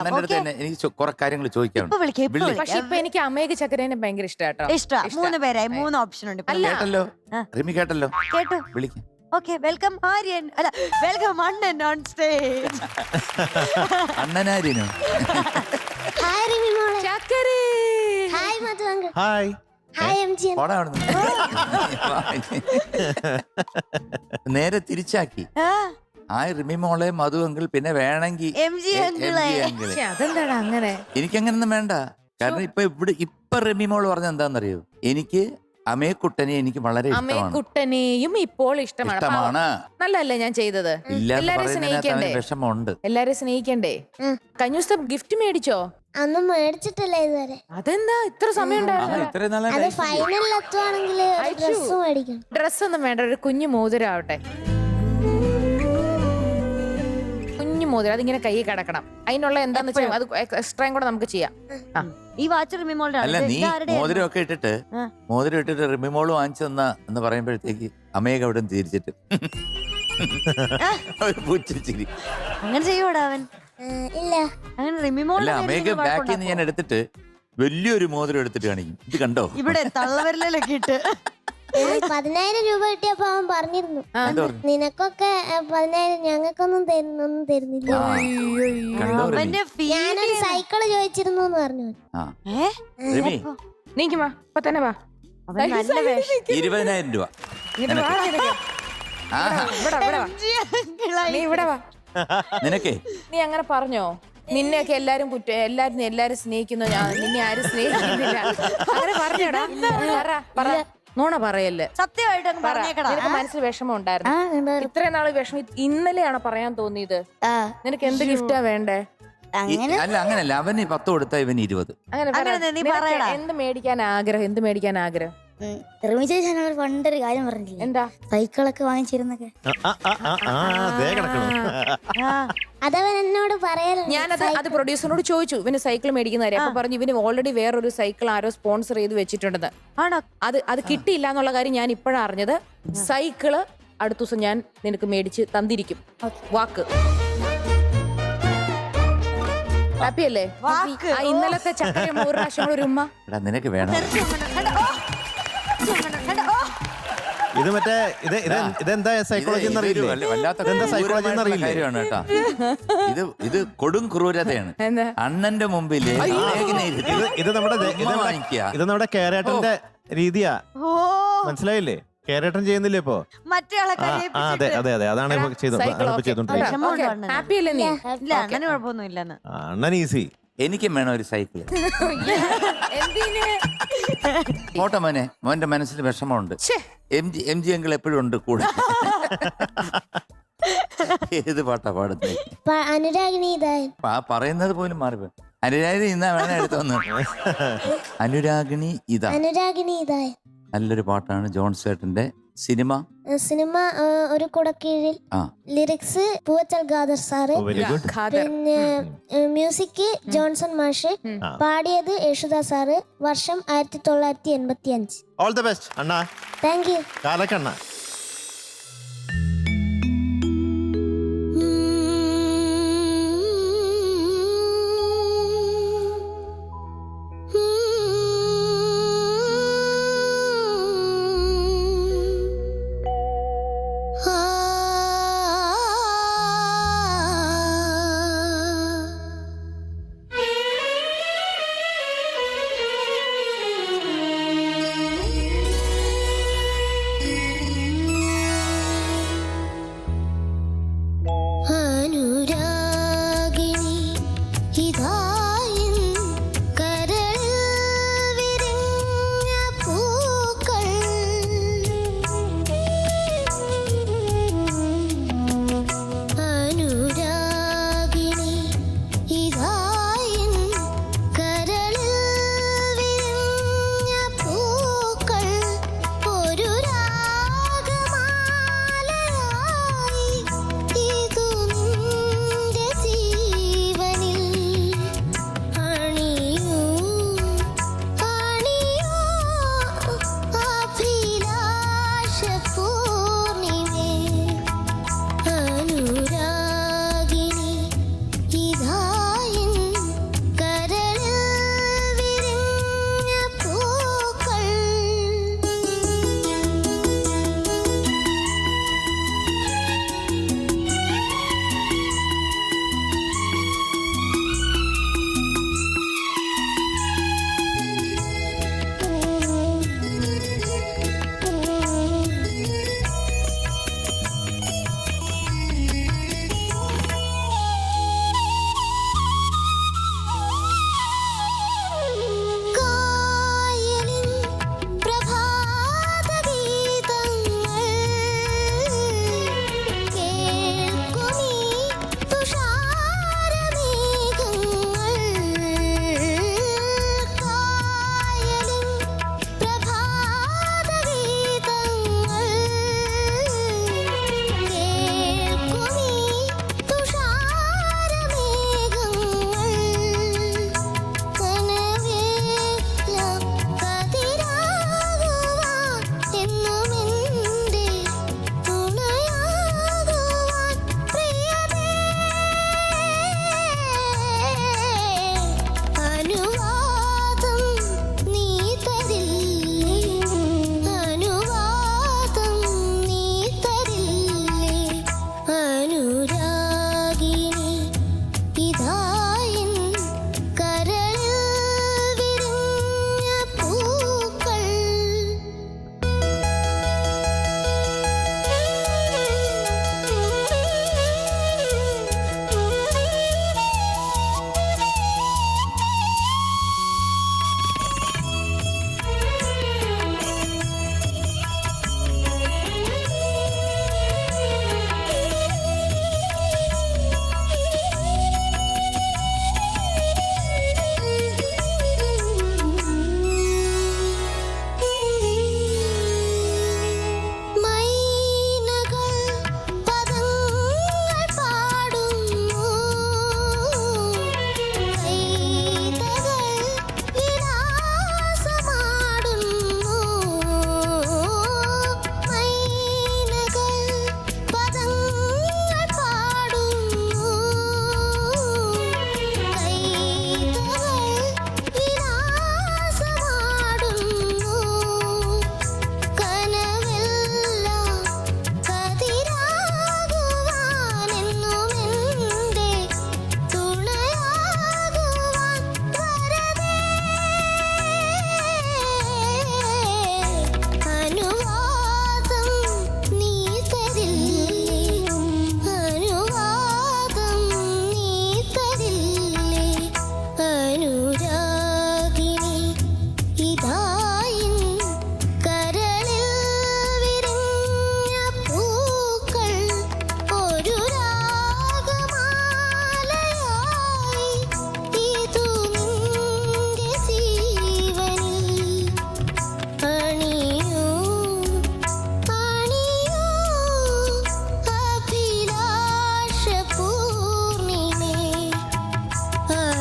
എന്റെ അടുത്ത് തന്നെ എനിക്ക് കുറെ കാര്യങ്ങൾ ചോദിക്കാറുണ്ട്. പക്ഷെ ഇപ്പൊ എനിക്ക് അമേഘ ചക്കരേനെ ഭയങ്കര ഇഷ്ടാട്ടോ. ഇഷ്ടം 3 പേരായി 3 ഓപ്ഷൻ ഉണ്ട്. കേട്ടല്ലോ റിമി കേട്ടല്ലോ, കേട്ടു. വിളിക്കും. ഓക്കെ, വെൽക്കം ആര്യൻ, അല്ല welcome Annan on stage. അണ്ണനാര്യനോ? Hi Rimi മോളെ. ചക്കരേ. ഹായ് മധു അങ്കിൾ. ഹായ്. Hi MG. പോടാ അവിടുന്ന്. നേരെ തിരിച്ചാക്കി. ഹായ് റിമി മോളെ, മധു അങ്കിൾ, പിന്നെ വേണമെങ്കിൽ MG അങ്കിളെ. പക്ഷെ അതെന്താടാ അങ്ങനെ? എനിക്കങ്ങനൊന്നും വേണ്ട. കാരണം ഇപ്പൊ റിമി മോള് പറഞ്ഞ എന്താണെന്നറിയോ, എനിക്ക് അമേക്കുട്ടനെ എനിക്ക് വളരെ ഇഷ്ടമാണ്. അമേക്കുട്ടനെയും ഇപ്പോൾ ഇഷ്ടമാണ്. നല്ലല്ലേ ഞാൻ ചെയ്തത്? എല്ലാരും സ്നേഹിക്കണ്ടേ? വിഷമമുണ്ട്. എല്ലാരും സ്നേഹിക്കണ്ടേ? കഴിഞ്ഞ ദിവസം ഗിഫ്റ്റ് മേടിച്ചോ? അന്ന് മേടിച്ചിട്ടില്ല ഇതുവരെ. അതെന്താ ഇത്ര സമയം ഉണ്ടായിരുന്നു? അത് ഫൈനലിൽ എത്തുവാണെങ്കിൽ ഡ്രസ് മേടിക്കണം. ഡ്രസ് ഒന്നും വേണ്ട, ഒരു കുഞ്ഞു മോതിരം ആവട്ടെ. കുഞ്ഞു മോതിരം, അതിങ്ങനെ കൈ കിടക്കണം. അതിനുള്ള എന്താന്ന് വെച്ചാൽ അത് എക്സ്ട്രായും കൂടെ നമുക്ക് ചെയ്യാം. ഈ വാച്ച് റിമിമോളുടെ അല്ല, നീ മോതിരം ഒക്കെ ഇട്ടിട്ട് റിമിമോള് വാങ്ങിച്ചു തന്ന എന്ന് പറയുമ്പോഴത്തേക്ക് അമേഘ അവിടെ തിരിച്ചിട്ട് പൂച്ചിരി അങ്ങനെ ചെയ്യൂടാ അവൻ. ഇല്ല, അങ്ങനെ റിമിമോളുടെ അമേഘ ബാക്കിൽ നിന്ന് ഞാൻ എടുത്തിട്ട് വലിയൊരു മോതിരം എടുത്തിട്ട് കാണിക്കും. ഇത് കണ്ടോ? ഇവിടെ തള്ളവരലൊക്കെ ഇട്ട് 10,000 രൂപ കിട്ടിയപ്പോ അവൻ പറഞ്ഞിരുന്നു, നിനക്കൊക്കെ 10,000, ഞങ്ങൾക്കൊന്നും തരുന്നില്ല. അവന്റെ ഞാനൊരു സൈക്കിള് ചോദിച്ചിരുന്നു എന്ന് പറഞ്ഞു. റിമി നീക്ക് വാ, ഇപ്പൊ തന്നെ വാ. അവൻ നല്ല വേഷം. 20,000 രൂപ. നീ ഇവിടെ വാ. നിനക്കേ നീ അങ്ങനെ പറഞ്ഞോ? നിന്നെയൊക്കെ എല്ലാരും എല്ലാരും സ്നേഹിക്കുന്നു, നിന്നെ ആരും സ്നേഹിക്കുന്നില്ല, അങ്ങനെ പറഞ്ഞോടാ? പറ, നോണ പറയല്ലേ, സത്യമായിട്ട് നിനക്ക് മനസ്സിൽ വിഷമം ഉണ്ടായിരുന്നു? ഇത്രയും നാള് വിഷമം ഇന്നലെയാണോ പറയാൻ തോന്നിയത്? നിനക്ക് എന്ത് ഗിഫ്റ്റാ വേണ്ടേ? അല്ല, അങ്ങനല്ല. അവന് 10 കൊടുത്താ ഇവന് 20. അങ്ങനെ എന്ത് മേടിക്കാൻ ആഗ്രഹം? റിമി ചേച്ചി പണ്ടൊരു കാര്യം പറഞ്ഞില്ലേ, എന്താ? സൈക്കിളൊക്കെ വാങ്ങിച്ചിരുന്നൊക്കെ. അതവൻ എന്നോട് പറയാറുണ്ട്. ഞാനത് പ്രൊഡ്യൂസറിനോട് ചോദിച്ചു, ഇവന് സൈക്കിൾ മേടിക്കുന്ന കാര്യം. അപ്പൊ പറഞ്ഞു ഇവന് ഓൾറെഡി വേറൊരു സൈക്കിൾ ആരോ സ്പോൺസർ ചെയ്ത് വെച്ചിട്ടുണ്ടെന്ന്. അത് കിട്ടിയില്ല എന്നുള്ള കാര്യം ഞാൻ ഇപ്പോഴാണ് അറിഞ്ഞത്. സൈക്കിള് അടുത്ത ദിവസം ഞാൻ നിനക്ക് മേടിച്ച് തന്നിരിക്കും. വാക്ക്. ഹാപ്പി അല്ലേ? ഇന്നലത്തെ ചക്കര 100 പ്രാവശ്യം ഒരു ഉമ്മ. നിനക്ക് വേണം. ഇത് മറ്റേ ഇതെന്താ സൈക്കോളജി എന്നറിയില്ലേ? കാര്യമാണ് കേട്ടാ. ഇത് കൊടും ക്രൂരതയാണ്. അണ്ണന്റെ മുമ്പില് ഇത് നമ്മുടെ കേരേട്ടന്റെ രീതിയാ. മനസ്സിലായില്ലേ? കേരേട്ടൻ ചെയ്യുന്നില്ലേ ഇപ്പൊ? അതെ അതെ അതെ, അതാണ് ഹാപ്പി അല്ലേ നീ? അങ്ങനെ കുഴപ്പമൊന്നുമില്ലെന്ന്. അണ്ണൻ ഈസി. എനിക്കും വേണം ഒരു സൈക്കിള്. പോട്ടെ മോനെ, മോന്റെ മനസ്സിൽ വിഷമമുണ്ട്. എം ജി അങ്കിൾ എപ്പോഴും ഉണ്ട് കൂടെ. ഏത് പാട്ടാ പാടുന്നത്? അനുരാഗിണി പറയുന്നത് പോലും മാറിപ്പോ. അനുരാഗിണി ഇന്നാ വേണം എടുത്തു വന്നു. അനുരാഗിണി ഇതാ നല്ലൊരു പാട്ടാണ്. John സേട്ടന്റെ cinema Oru Kudakkeezhil. Lyrics Poovachal Khader sir, പിന്നെ മ്യൂസിക് ജോൺസൺ മാഷ്, പാടിയത് യേശുദാസ് സാറ്. വർഷം 1985. ഓൾ ദി ബെസ്റ്റ് അണ്ണാ. Thank you. കാലക്കണ്ണ.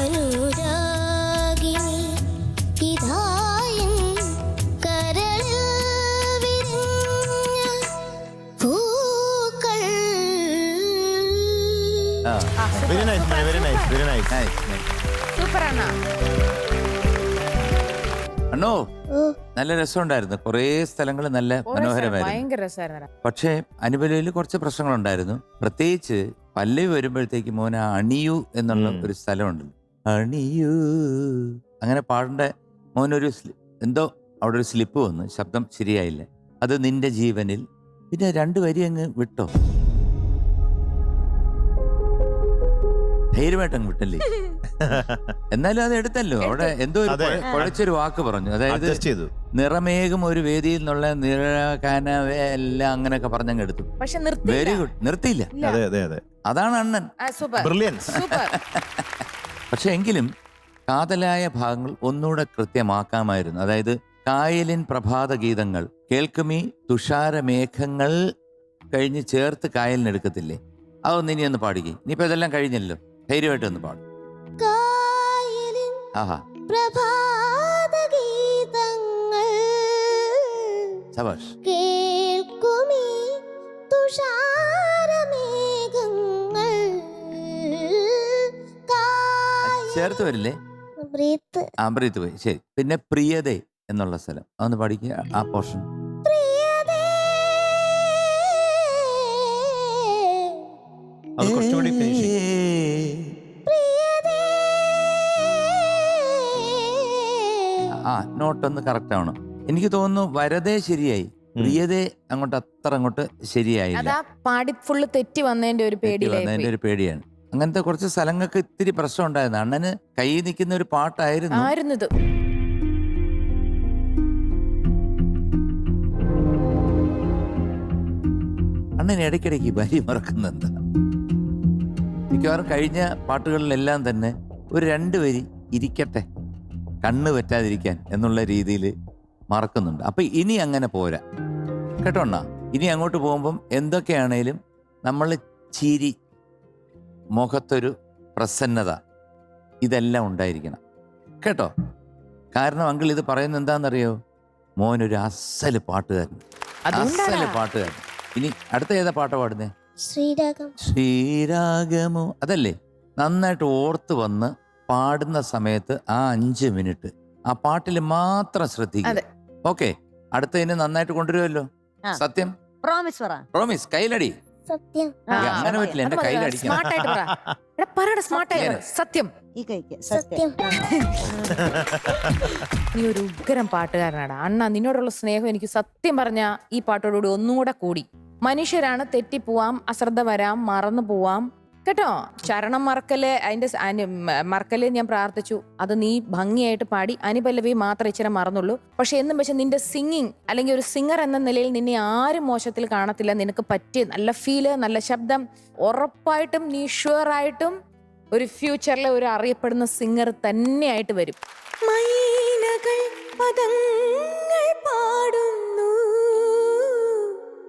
അനുരാഗിണി ഇതായൻ കരളിൽ വിരിഞ്ഞ പൂക്കൾ. Very nice very nice very nice. Super അണ്ണ. അണ്ണോ ഓ, നല്ല രസമുണ്ടായിരുന്നു. കുറേ സ്ഥലങ്ങൾ നല്ല മനോഹരമായിരുന്നു. ഭയങ്കര രസമായിരുന്നു. പക്ഷേ അനുപല്ലയിൽ കുറച്ച് പ്രശ്നങ്ങളുണ്ടായിരുന്നു. പ്രത്യേകിച്ച് പല്ലവി വരുമ്പോഴത്തേക്ക് മോന അണിയു എന്നുള്ള ഒരു സ്ഥലമുണ്ട്. അണിയു അങ്ങനെ പാടേണ്ട മോനൊരു എന്തോ അവിടെ ഒരു സ്ലിപ്പ് വന്നു, ശബ്ദം ശരിയായില്ല. അത് നിന്റെ ജീവനിൽ. പിന്നെ 2 വരി അങ്ങ് വിട്ടോ, ധൈര്യമായിട്ടങ്ങ് വിട്ടല്ലേ. എന്നാലും അത് എടുത്തല്ലോ. അവിടെ എന്തോ ഒരു കുഴച്ചൊരു വാക്ക് പറഞ്ഞു. അതായത് നിറമേകും ഒരു വേദിയിൽ നിന്നുള്ള നിറകനവേ എല്ലാം അങ്ങനെയൊക്കെ പറഞ്ഞങ്ങ് എടുത്തു. പക്ഷെ വെരി ഗുഡ്. നിർത്തിയില്ല. അതാണ് അണ്ണൻ. പക്ഷെ എങ്കിലും കാതലായ ഭാഗങ്ങൾ ഒന്നുകൂടെ കൃത്യമാക്കാമായിരുന്നു. അതായത് കായലിൻ പ്രഭാത ഗീതങ്ങൾ കേൾക്കുമീ തുഷാരമേഘങ്ങൾ കഴിഞ്ഞ് ചേർത്ത് കായലിനെടുക്കത്തില്ലേ, അതൊന്ന് ഇനി ഒന്ന് പാടിക്കേ. ഇനിയിപ്പോ ഇതെല്ലാം കഴിഞ്ഞല്ലോ, ധൈര്യമായിട്ട് ഒന്ന് പാടും. കായലിൻ ആഹാ, പ്രഭാതഗീതങ്ങൾ ശബാഷ്. കേൾക്കുമീ തുഷാരമേഘങ്ങൾ. ചേർത്ത് വരില്ലേ? ബ്രീത്ത്. ബ്രീത്ത് പോയി. ശരി. പിന്നെ പ്രിയതേ എന്നുള്ള സ്ഥലം അതൊന്ന് പാടിക്കുക, ആ പോർഷൻ. അത് കുറച്ചുകൂടി നോട്ടൊന്ന് കറക്റ്റ് ആവണം. എനിക്ക് തോന്നുന്നു വരതേ ശരിയായി, പ്രിയതേ അങ്ങോട്ട് അത്ര അങ്ങോട്ട് ശരിയായില്ല. അതാ പാടി ഫുള്ള് തെറ്റി വന്നതിന്റെ ഒരു ഒരു പേടിയാണ്. അങ്ങനത്തെ കുറച്ച് സ്ഥലങ്ങൾക്ക് ഇത്തിരി പ്രശ്നം ഉണ്ടായിരുന്നു. അണ്ണന് കൈ നിൽക്കുന്ന ഒരു പാട്ടായിരുന്നു. അണ്ണന് ഇടയ്ക്കിടയ്ക്ക് വരി മറക്കുന്നെന്താ? മിക്കവാറും കഴിഞ്ഞ പാട്ടുകളിലെല്ലാം തന്നെ ഒരു 2 വരി ഇരിക്കട്ടെ, കണ്ണ് പറ്റാതിരിക്കാൻ എന്നുള്ള രീതിയിൽ മറക്കുന്നുണ്ട്. അപ്പൊ ഇനി അങ്ങനെ പോരാ കേട്ടോ അണ്ണാ. ഇനി അങ്ങോട്ട് പോകുമ്പം എന്തൊക്കെയാണേലും നമ്മൾ ചിരി, മുഖത്തൊരു പ്രസന്നത, ഇതെല്ലാം ഉണ്ടായിരിക്കണം കേട്ടോ. കാരണം അങ്കിൾ ഇത് പറയുന്നത് എന്താണെന്നറിയോ, മോനൊരു അസല് പാട്ടുകാരൻ, അസല് പാട്ടുകാരൻ. ഇനി അടുത്ത ഏതാ പാട്ടാ പാടുന്നേ? ശ്രീരാഗമോ അതല്ലേ? നന്നായിട്ട് ഓർത്ത് വന്ന് പാടുന്ന സമയത്ത് ആ 5 മിനിറ്റ് ആ പാട്ടിൽ മാത്രം ശ്രദ്ധിക്കുക. ഓക്കെ, അടുത്തതിന് നന്നായിട്ട് കൊണ്ടുവരുമല്ലോ. സത്യം പ്രോമിസ്. കയ്യിലടി. സത്യം. അങ്ങനെ പറ്റില്ല, എന്റെ കയ്യിലടിക്കണം. സത്യം. സത്യം. നീ ഒരു ഉഗ്രം പാട്ടുകാരനാണ് അണ്ണ. നിന്നോടുള്ള സ്നേഹം എനിക്ക് സത്യം പറഞ്ഞ ഈ പാട്ടോടുകൂടി ഒന്നുകൂടെ കൂടി. മനുഷ്യരാണ്, തെറ്റിപ്പോവാം, അശ്രദ്ധ വരാം, മറന്നു പോവാം കേട്ടോ. ചരണം മറക്കല്, അതിന്റെ മറക്കല് ഞാൻ പ്രാർത്ഥിച്ചു. അത് നീ ഭംഗിയായിട്ട് പാടി. അനുപല്ലവി മാത്രമേ ഇച്ചിരി മറന്നുള്ളൂ. പക്ഷെ എന്നും പക്ഷെ നിന്റെ സിംഗിങ്, അല്ലെങ്കിൽ ഒരു സിംഗർ എന്ന നിലയിൽ നിന്നെ ആരും മോശത്തിൽ കാണത്തില്ല. നിനക്ക് പറ്റിയ നല്ല ഫീല്, നല്ല ശബ്ദം, ഉറപ്പായിട്ടും നീ ഷുവറായിട്ടും ഒരു ഫ്യൂച്ചറിലെ ഒരു അറിയപ്പെടുന്ന സിംഗർ തന്നെയായിട്ട് വരും.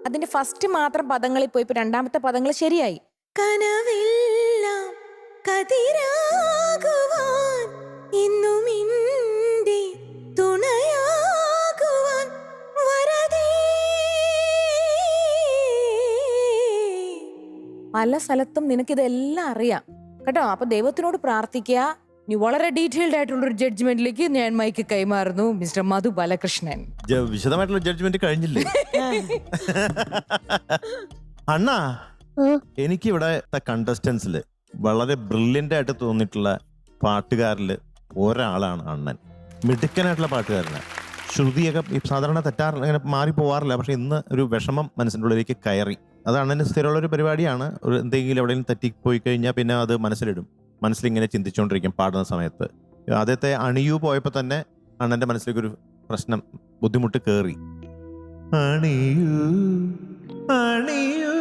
അതിന്റെ ഫസ്റ്റ് മാത്രം പദങ്ങളിൽ പോയി, ഇപ്പൊ രണ്ടാമത്തെ പദങ്ങൾ ശരിയായി. കനവെല്ലാം കതിരാകുവാൻ ഇന്നും ഇന്ത്യ തുണയാകുവാൻ വരദേ. പല സ്ഥലത്തും നിനക്കിതെല്ലാം അറിയാം കേട്ടോ. അപ്പൊ ദൈവത്തിനോട് പ്രാർത്ഥിക്കുക. നീ വളരെ ഡീറ്റെയിൽഡ് ആയിട്ടുള്ള ഒരു ജഡ്ജ്മെന്റിലേക്ക് ഞാൻ മൈക്ക് കൈമാറുന്നു. മിസ്റ്റർ മധു ബാലകൃഷ്ണൻ. വിശദമായിട്ടുള്ള ജഡ്ജ്മെന്റ് കഴിഞ്ഞില്ലേ? അണ്ണാ, എനിക്ക് ഇവിടത്തെ കണ്ടസ്റ്റൻസില് വളരെ ബ്രില്യൻ്റ് ആയിട്ട് തോന്നിയിട്ടുള്ള പാട്ടുകാരിൽ ഒരാളാണ് അണ്ണൻ. മിടുക്കനായിട്ടുള്ള പാട്ടുകാരനാണ്. ശ്രുതിയൊക്കെ സാധാരണ തെറ്റാറില്ല, അങ്ങനെ മാറി പോവാറില്ല. പക്ഷെ ഇന്ന് ഒരു വിഷമം മനസ്സിൻ്റെ ഉള്ളിലേക്ക് കയറി. അത് അണ്ണന് സ്ഥിരമുള്ളൊരു പരിപാടിയാണ്. ഒരു എന്തെങ്കിലും എവിടെയും തെറ്റിപ്പോയി കഴിഞ്ഞാൽ പിന്നെ അത് മനസ്സിലിടും. മനസ്സിലിങ്ങനെ ചിന്തിച്ചുകൊണ്ടിരിക്കും പാടുന്ന സമയത്ത്. ആദ്യത്തെ അണിയു പോയപ്പോൾ തന്നെ അണ്ണൻ്റെ മനസ്സിലേക്ക് ഒരു പ്രശ്നം, ബുദ്ധിമുട്ട് കയറി. അണിയൂ അണിയൂ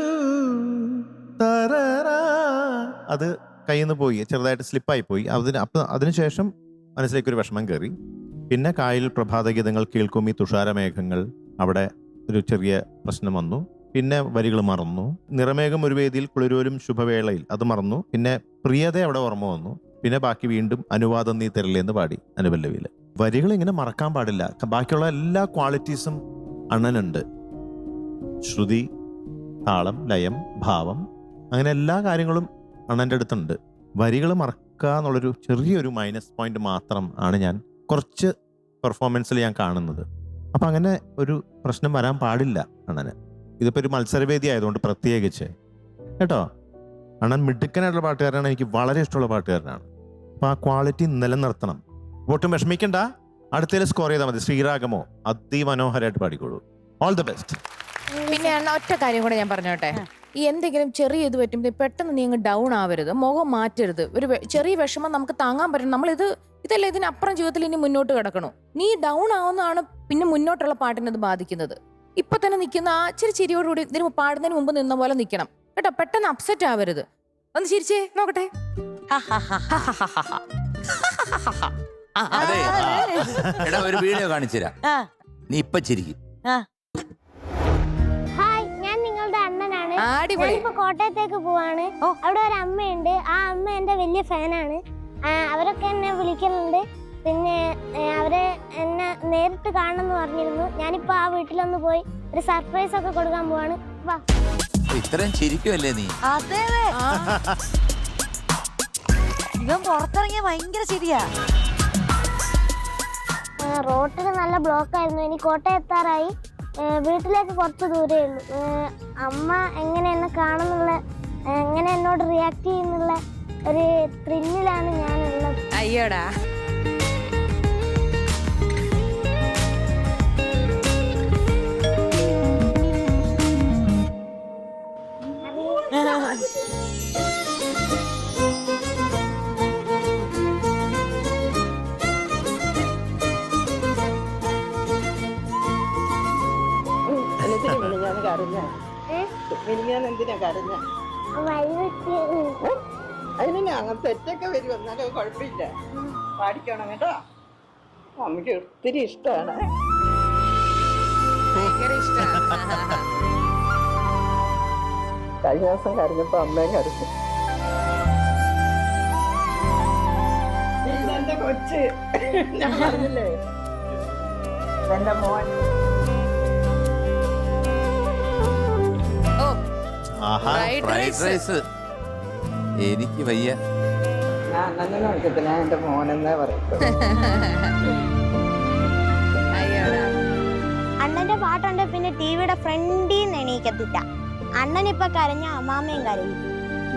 അത് കയ്യിൽ നിന്ന് പോയി, ചെറുതായിട്ട് സ്ലിപ്പായി പോയി. അതിനുശേഷം മനസ്സിലേക്ക് ഒരു വിഷമം കയറി. പിന്നെ കായൽ പ്രഭാതഗീതങ്ങൾ കേൾക്കുമീ തുഷാരമേഘങ്ങൾ, അവിടെ ഒരു ചെറിയ പ്രശ്നം വന്നു. പിന്നെ വരികൾ മറന്നു. നിറമേഘം ഒരു വേദിയിൽ കുളിരോലും ശുഭവേളയിൽ, അത് മറന്നു. പിന്നെ പ്രിയത അവിടെ ഓർമ്മ വന്നു. പിന്നെ ബാക്കി വീണ്ടും അനുവാദം നീ തരില്ലെന്ന് പാടി അനുപല്ലവിയില്. വരികൾ ഇങ്ങനെ മറക്കാൻ പാടില്ല. ബാക്കിയുള്ള എല്ലാ ക്വാളിറ്റീസും അണ്ണനുണ്ട്. ശ്രുതി, താളം, ലയം, ഭാവം, അങ്ങനെ എല്ലാ കാര്യങ്ങളും അണ്ണൻ്റെ അടുത്തുണ്ട്. വരികൾ മറക്കുക എന്നുള്ളൊരു ചെറിയൊരു മൈനസ് പോയിന്റ് മാത്രം ആണ് ഞാൻ കുറച്ച് പെർഫോമൻസിൽ ഞാൻ കാണുന്നത്. അപ്പം അങ്ങനെ ഒരു പ്രശ്നം വരാൻ പാടില്ല അണ്ണന്. ഇതിപ്പോൾ ഒരു മത്സരവേദി ആയതുകൊണ്ട് പ്രത്യേകിച്ച് കേട്ടോ. അണ്ണൻ മിടുക്കനായിട്ടുള്ള പാട്ടുകാരനാണ്, എനിക്ക് വളരെ ഇഷ്ടമുള്ള പാട്ടുകാരനാണ്. അപ്പം ആ ക്വാളിറ്റി നിലനിർത്തണം. ഒട്ടും വിഷമിക്കണ്ട, അടുത്തതിൽ സ്കോർ ചെയ്താൽ മതി. ശ്രീരാഗമോ അതിമനോഹരമായിട്ട് പാടിക്കോളൂ. All the best. പിന്നെ അണ്ണ ഒറ്റ കാര്യം കൂടെ ഞാൻ പറഞ്ഞോട്ടെ. ഈ എന്തെങ്കിലും ചെറിയ ഇത് പറ്റുമ്പോൾ പെട്ടെന്ന് നീ അങ്ങ് ഡൗൺ ആവരുത്, മുഖം മാറ്റരുത്. ഒരു ചെറിയ വിഷമം നമുക്ക് താങ്ങാൻ പറ്റണം. നമ്മൾ ഇതല്ല, ഇതിനപ്പുറം ജീവിതത്തിൽ ഇനി മുന്നോട്ട് കിടക്കണോ. നീ ഡൗൺ ആവുന്നതാണ് പിന്നെ മുന്നോട്ടുള്ള പാട്ടിനത് ബാധിക്കുന്നത്. ഇപ്പൊ തന്നെ നിൽക്കുന്ന ആ ഇച്ചിരി ചിരിയോടുകൂടി ഇതിന് പാടുന്നതിന് മുമ്പ് നിന്ന പോലെ നിൽക്കണം കേട്ടോ. പെട്ടെന്ന് അപ്സെറ്റ് ആവരുത്. ഒന്ന് ചിരിച്ചേ നോക്കട്ടെ. അതെ, എടാ ഒരു വീഡിയോ കാണിച്ചുതരാം, നീ ഇപ്പൊ ചിരിക്കും. ഹായ്, ഞാൻ നിങ്ങളുടെ അണ്ണനാണ്. അടിപൊളി. ഞാനിപ്പോ കോട്ടയത്തേക്ക് പോവാണ്. അവിടെ ഒരു അമ്മയുണ്ട്. ആ അമ്മ എന്റെ വലിയ ഫാനാണ്. അവരൊക്കെ എന്നെ വിളിക്കലുണ്ട്. പിന്നെ അവരെ എന്നെ നേരിട്ട് കാണണമെന്ന് പറഞ്ഞിരുന്നു. ഞാനിപ്പോ ആ വീട്ടിലൊന്ന് പോയി ഒരു സർപ്രൈസ് ഒക്കെ കൊടുക്കാൻ പോവാണ്. വാ. ഇത്രയും ചിരിക്കുമല്ലേ നീ? അതെ, ഇവൻ പുറത്തിറങ്ങിയ ഭയങ്കര ശരിയാ. റോട്ടിൽ നല്ല ബ്ലോക്ക് ആയിരുന്നു. ഇനി കോട്ടയം എത്താറായി. വീട്ടിലേക്ക് കുറച്ച് ദൂരേ ഉള്ളൂ. അമ്മ എങ്ങനെ എന്നെ കാണുന്നുള്ള, എങ്ങനെ എന്നോട് റിയാക്ട് ചെയ്യുന്നുള്ള ഒരു ത്രില്ലിലാണ് ഞാനുള്ളത്. അയ്യോടാ. എന്തിനാ കരഞ്ഞ? അതിന് ഞങ്ങൾ തെറ്റൊക്കെ വരും, എന്നാലും കുഴപ്പമില്ല. പാടിക്കണം കേട്ടോ. അമ്മയ്ക്ക് ഒത്തിരി ഇഷ്ടമാണ്. ഭയങ്കര ഇഷ്ടമാണ്. കഴിഞ്ഞ ദിവസം കരഞ്ഞപ്പോ അമ്മയും കരഞ്ഞു. ഇതെന്റെ കൊച്ച്, ഞാൻ പറഞ്ഞില്ലേ എന്റെ മോൻ. ഫ്രൈഡ് റൈസ് എനിക്ക് വയ്യ. ഞാൻ അങ്ങനെ നോക്കത്തില്ല, എന്റെ മോനെന്നേ പറയും. അണ്ണന്റെ പാട്ടുണ്ട്. പിന്നെ ടിവിയുടെ ഫ്രണ്ടിൽ നിന്ന് എണീക്കത്തില്ല. അണ്ണൻ ഇപ്പൊ കരഞ്ഞ അമ്മാമ്മയും കരയും.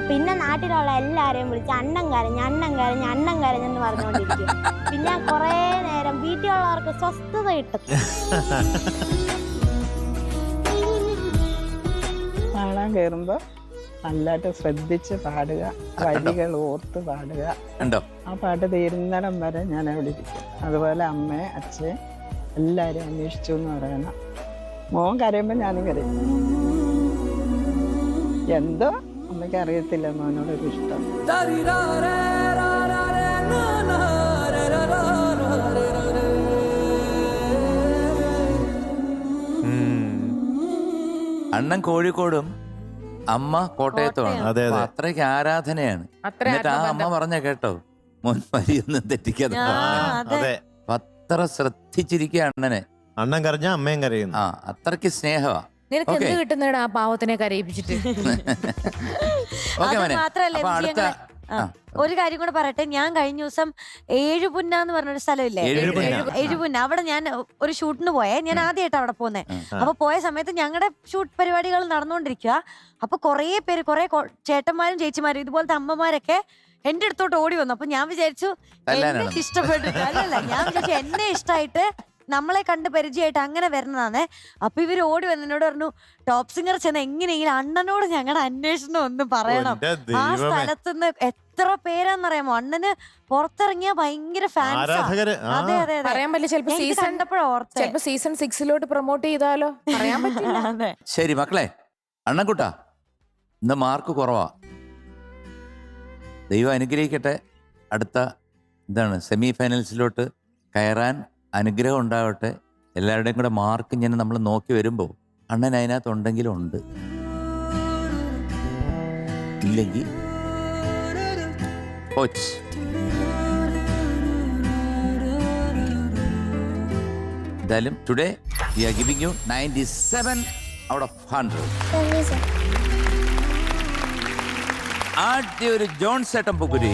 പിന്നെ നാട്ടിലുള്ള എല്ലാരെയും വിളിച്ച് അണ്ണൻ കരഞ്ഞ് അണ്ണൻ കരഞ്ഞ് അണ്ണൻ കരഞ്ഞെന്ന് പറഞ്ഞുകൊണ്ടിരിക്കും. പിന്നെ കുറെ നേരം വീട്ടിലുള്ളവർക്ക് സ്വസ്ഥത കിട്ടും. പാടാൻ കയറുമ്പോ നല്ലതായിട്ട് ശ്രദ്ധിച്ച് പാടുക, വരികൾ ഓർത്ത് പാടുക. ആ പാട്ട് തീരുന്നിടം വരെ ഞാൻ അവിടെ ഇരിക്കും. അതുപോലെ അമ്മയെ അച്ഛൻ എല്ലാരും അന്വേഷിച്ചു എന്ന് പറയണം. മോൻ കരയുമ്പോ ഞാനും കരയും. എന്തോ അമ്മയ്ക്ക് അറിയത്തില്ല മോനോടൊരു ഇഷ്ടം. അണ്ണൻ കോഴിക്കോടും അമ്മ കോട്ടയത്തുമാണ്. അതെ, അതെ. അത്രയ്ക്ക് ആരാധനയാണ്. എന്നിട്ട് ആ അമ്മ പറഞ്ഞ കേട്ടോ, മോൻ വരിയൊന്നും തെറ്റിക്കാതെ. അതെ, അത്ര ശ്രദ്ധിച്ചിരിക്കുക അണ്ണനെ. അണ്ണൻ കരഞ്ഞ അമ്മയും കരയുന്നു. ആ, അത്രയ്ക്ക് സ്നേഹമാ. നിനക്ക് എന്ത് കിട്ടുന്നേടാ ആ പാവത്തിനെ കരയിപ്പിച്ചിട്ട്? ഓക്കെ മോനെ. മാത്രല്ല അപ്പൊ അടുത്ത ഒരു കാര്യം കൂടെ പറയട്ടെ. ഞാൻ കഴിഞ്ഞ ദിവസം ഏഴുപുന്ന എന്ന് പറഞ്ഞൊരു സ്ഥലമില്ലേ, ഏഴുപുന്ന, അവിടെ ഞാൻ ഒരു ഷൂട്ടിന് പോയേ. ഞാൻ ആദ്യമായിട്ട് അവിടെ പോന്നെ. അപ്പൊ പോയ സമയത്ത് ഞങ്ങളുടെ ഷൂട്ട് പരിപാടികൾ നടന്നുകൊണ്ടിരിക്കുക. അപ്പൊ കുറെ പേര്, കുറെ ചേട്ടന്മാരും ചേച്ചിമാരും ഇതുപോലത്തെ അമ്മമാരൊക്കെ എന്റെ അടുത്തോട്ട് ഓടി വന്നു. അപ്പൊ ഞാൻ വിചാരിച്ചു എന്നെ ഇഷ്ടപ്പെട്ടിട്ട് അല്ലല്ല, ഞാൻ വിചാരിച്ചു എന്നെ ഇഷ്ടമായിട്ട് നമ്മളെ കണ്ട് പരിചയമായിട്ട് അങ്ങനെ വരുന്നതാണേ. അപ്പൊ ഇവര് ഓടി വന്ന് എന്നോട് പറഞ്ഞു, ടോപ്പ് സിംഗർ ചെന്ന് എങ്ങനെയെങ്കിലും അണ്ണനോട് ഞങ്ങളുടെ അന്വേഷണം ഒന്ന് പറയണം. ആ സ്ഥലത്തുനിന്ന് എത്ര പേരാന്നറിയാമോ? അണ്ണന് പുറത്തിറങ്ങിയ ഭയങ്കര ഫാൻസ്. അതെ അതെ, പറയാൻ പറ്റില്ല. ചിലപ്പോ സീസൺ 6 പ്രൊമോട്ട് ചെയ്താലോ, പറയാൻ പറ്റില്ല. ശരി മക്കളെ, അണ്ണൻകുട്ടാ ഇന്ന് മാർക്ക് കുറവാ. ദൈവം അനുഗ്രഹിക്കട്ടെ. അടുത്ത ഇതാണ് സെമി ഫൈനൽസിലോട്ട് കയറാൻ അനുഗ്രഹം ഉണ്ടാവട്ടെ. എല്ലാവരുടെയും കൂടെ മാർക്ക് ഇങ്ങനെ നമ്മൾ നോക്കി വരുമ്പോൾ അണ്ണൻ അതിനകത്തുണ്ടെങ്കിലും ഉണ്ട്, ഇല്ലെങ്കിൽ പോച്ച്. എന്തായാലും today we are giving you 97 out of 100. ആദ്യ ഒരു ജോൺ ചേട്ടൻ പൊക്കുരി.